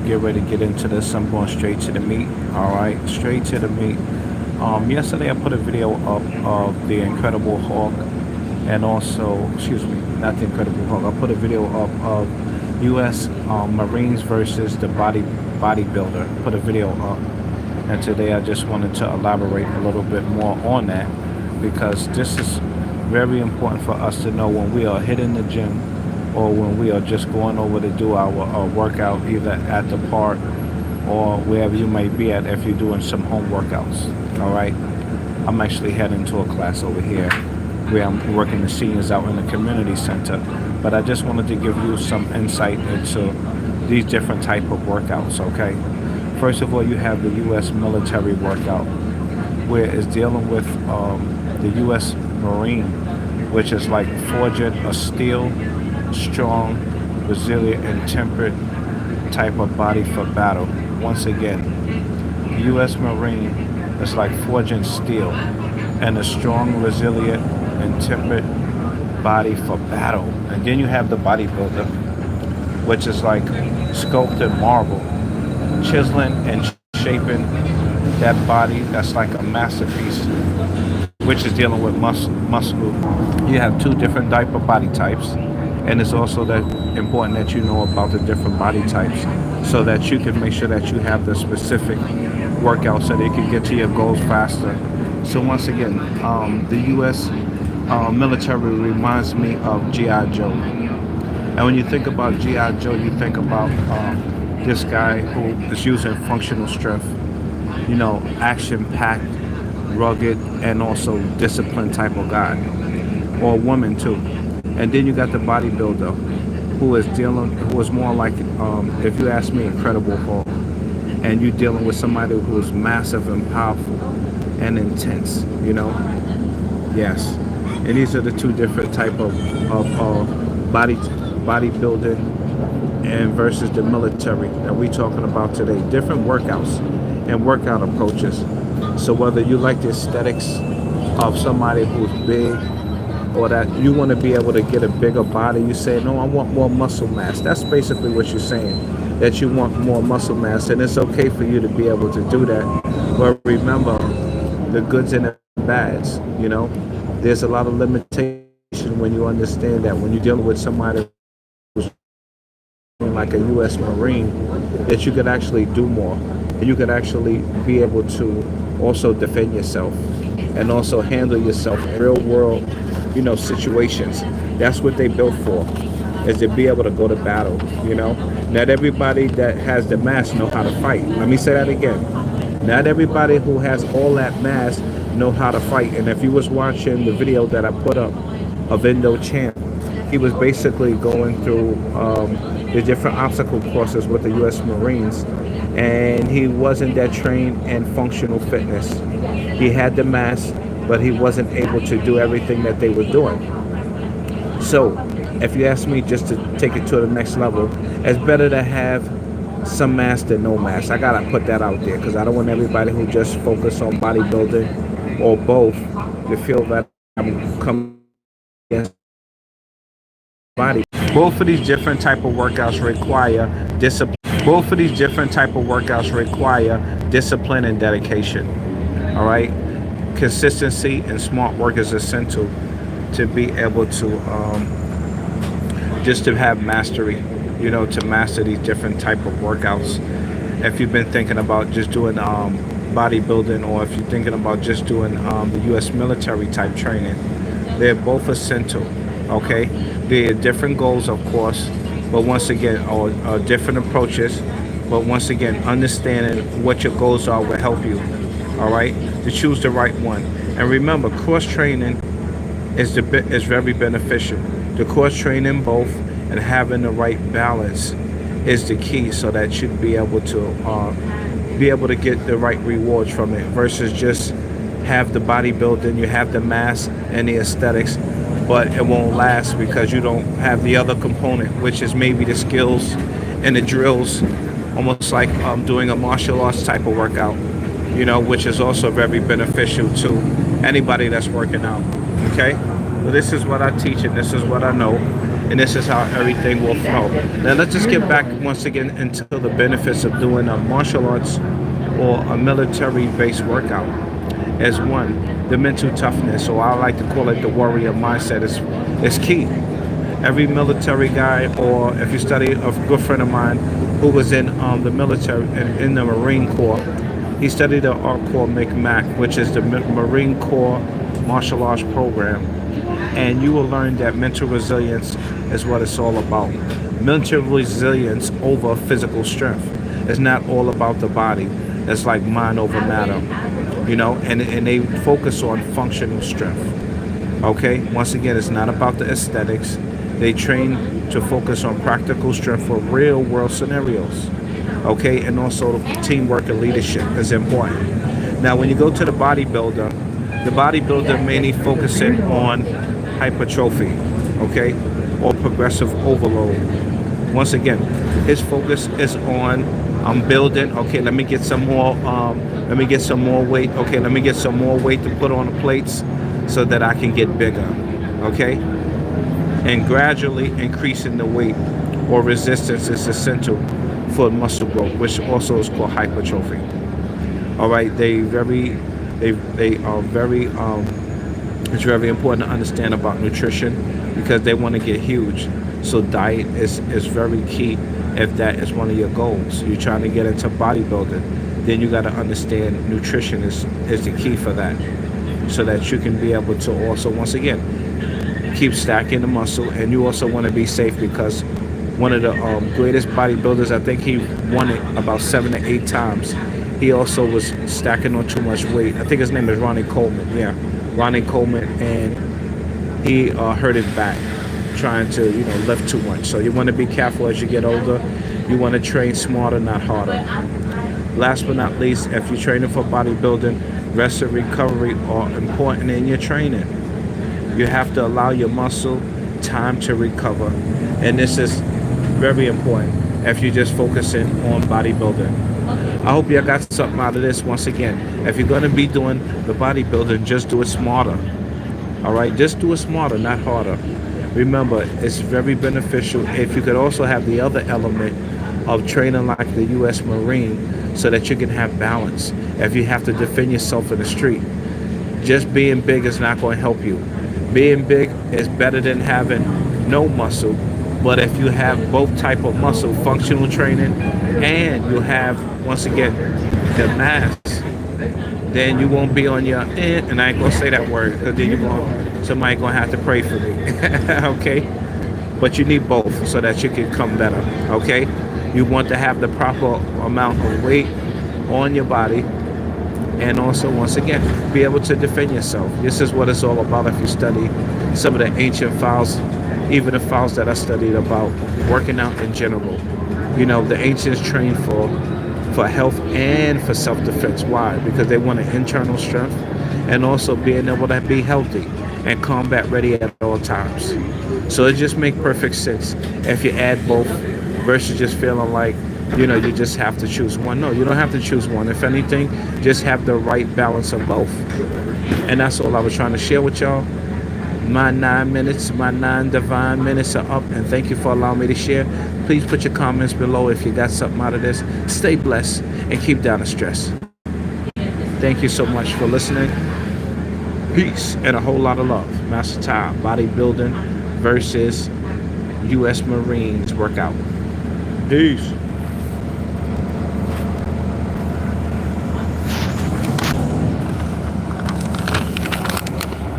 get ready to get into this. I'm going straight to the meat. All right, straight to the meat. Yesterday I put a video up of the Incredible Hulk, and also, excuse me, not the Incredible Hulk. I put a video up of U.S. Marines versus the bodybuilder. Put a video up, and today I just wanted to elaborate a little bit more on that, because this is very important for us to know when we are hitting the gym, or when we are just going over to do our workout, either at the park or wherever you may be at, if you're doing some home workouts. All right, I'm actually heading to a class over here where I'm working the seniors out in the community center, but I just wanted to give you some insight into these different type of workouts. Okay, first of all, you have the U.S. military workout, where it's dealing with the U.S. Marine, which is like forging a steel, strong, resilient, and tempered type of body for battle. Once again, U.S. Marine is like forging steel and a strong, resilient, and tempered body for battle. And then you have the bodybuilder, which is like sculpted marble, chiseling and shaping that body that's like a masterpiece, which is dealing with muscle. You have two different type of body types, and it's also that important that you know about the different body types, so that you can make sure that you have the specific workout so that you can get to your goals faster. So once again, the U.S. Military reminds me of G.I. Joe. And when you think about G.I. Joe, you think about this guy who is using functional strength, you know, action-packed, rugged, and also disciplined type of guy, or woman too. And then you got the bodybuilder, who is more like, if you ask me, Incredible Hulk, and you're dealing with somebody who's massive and powerful and intense, you know. Yes, and these are the two different type of bodybuilding and versus the military that we're talking about today. Different workouts and workout approaches. So whether you like the aesthetics of somebody who's big, or that you want to be able to get a bigger body, you say, no, I want more muscle mass. That's basically what you're saying, that you want more muscle mass, and it's okay for you to be able to do that. But remember, the goods and the bads, you know, there's a lot of limitation when you understand that when you're dealing with somebody who's like a U.S. Marine, that you could actually do more, and you could actually be able to also defend yourself and also handle yourself in real world, you know, situations. That's what they built for, is to be able to go to battle, you know. Not everybody that has the mass know how to fight. Let me say that again. Not everybody who has all that mass know how to fight. And if you was watching the video that I put up of Indo Champ, he was basically going through the different obstacle courses with the U.S. Marines, and he wasn't that trained in functional fitness. He had the mass, but he wasn't able to do everything that they were doing. So if you ask me, just to take it to the next level, it's better to have some mass than no mass. I gotta put that out there, because I don't want everybody who just focus on bodybuilding or both to feel that I'm coming against body. Both of these different type of workouts require discipline. Both of these different type of workouts require discipline and dedication. All right, consistency and smart work is essential to be able to just to have mastery, you know, to master these different type of workouts. If you've been thinking about just doing bodybuilding, or if you're thinking about just doing the U.S. military type training, they're both essential. Okay, they're different goals, of course, but once again, or different approaches. But once again, understanding what your goals are will help you. All right, to choose the right one. And remember, cross training is very beneficial. The cross training both and having the right balance is the key, so that you'd be able to get the right rewards from it, versus just have the bodybuilding, you have the mass and the aesthetics, but it won't last because you don't have the other component, which is maybe the skills and the drills, almost like doing a martial arts type of workout, you know, which is also very beneficial to anybody that's working out. Okay, well, this is what I teach and this is what I know. and this is how everything will flow. Now let's just get back once again into the benefits of doing a martial arts or a military-based workout. As one, the mental toughness, or I like to call it the warrior mindset, is key. Every military guy, or if you study a good friend of mine who was in the military, in the Marine Corps, he studied the art called MCMAC, which is the Marine Corps Martial Arts Program. And you will learn that mental resilience is what it's all about. Mental resilience over physical strength. It's not all about the body. It's like mind over matter, and they focus on functional strength. Okay, once again, it's not about the aesthetics. They train to focus on practical strength for real world scenarios. Okay, and also teamwork and leadership is important. Now, when you go to the bodybuilder mainly focusing on hypertrophy, okay, or progressive overload. Once again, his focus is on I'm building. Okay, let me get some more. Let me get some more weight. Okay, let me get some more weight to put on the plates so that I can get bigger. Okay, and gradually increasing the weight or resistance is essential for muscle growth, which also is called hypertrophy. All right, they are very it's very important to understand about nutrition because they want to get huge. So diet is very key. If that is one of your goals, you're trying to get into bodybuilding, then you got to understand nutrition is the key for that, so that you can be able to also, once again, keep stacking the muscle. And you also want to be safe because one of the greatest bodybuilders, I think he won it about 7 to 8 times. He also was stacking on too much weight. I think his name is Ronnie Coleman. Yeah, Ronnie Coleman, and he hurt his back trying to lift too much. So you want to be careful as you get older. You want to train smarter, not harder. Last but not least, if you're training for bodybuilding, rest and recovery are important in your training. You have to allow your muscle time to recover, and this is very important if you're just focusing on bodybuilding. I hope you got something out of this. Once again, if you're going to be doing the bodybuilding, just do it smarter. All right, just do it smarter, not harder. Remember, it's very beneficial if you could also have the other element of training like the U.S. Marine, so that you can have balance. If you have to defend yourself in the street, just being big is not going to help you. Being big is better than having no muscle. But if you have both type of muscle, functional training, and you have, once again, the mass, then you won't be on your and I ain't gonna say that word because then somebody gonna have to pray for me. Okay, but you need both so that you can come better. Okay, you want to have the proper amount of weight on your body, and also, once again, be able to defend yourself. This is what it's all about. If you study some of the ancient files, even the files that I studied about working out in general, the ancients trained for health and for self-defense. Why? Because they want an internal strength and also being able to be healthy and combat ready at all times. So it just makes perfect sense if you add both versus just feeling like you just have to choose one. No, you don't have to choose one. If anything, just have the right balance of both. And that's all I was trying to share with y'all. My 9 minutes, my 9 divine minutes are up, and thank you for allowing me to share. Please put your comments below if you got something out of this. Stay blessed and keep down the stress. Thank you so much for listening. Peace and a whole lot of love. Master Ty, bodybuilding versus U.S. Marines workout. Peace.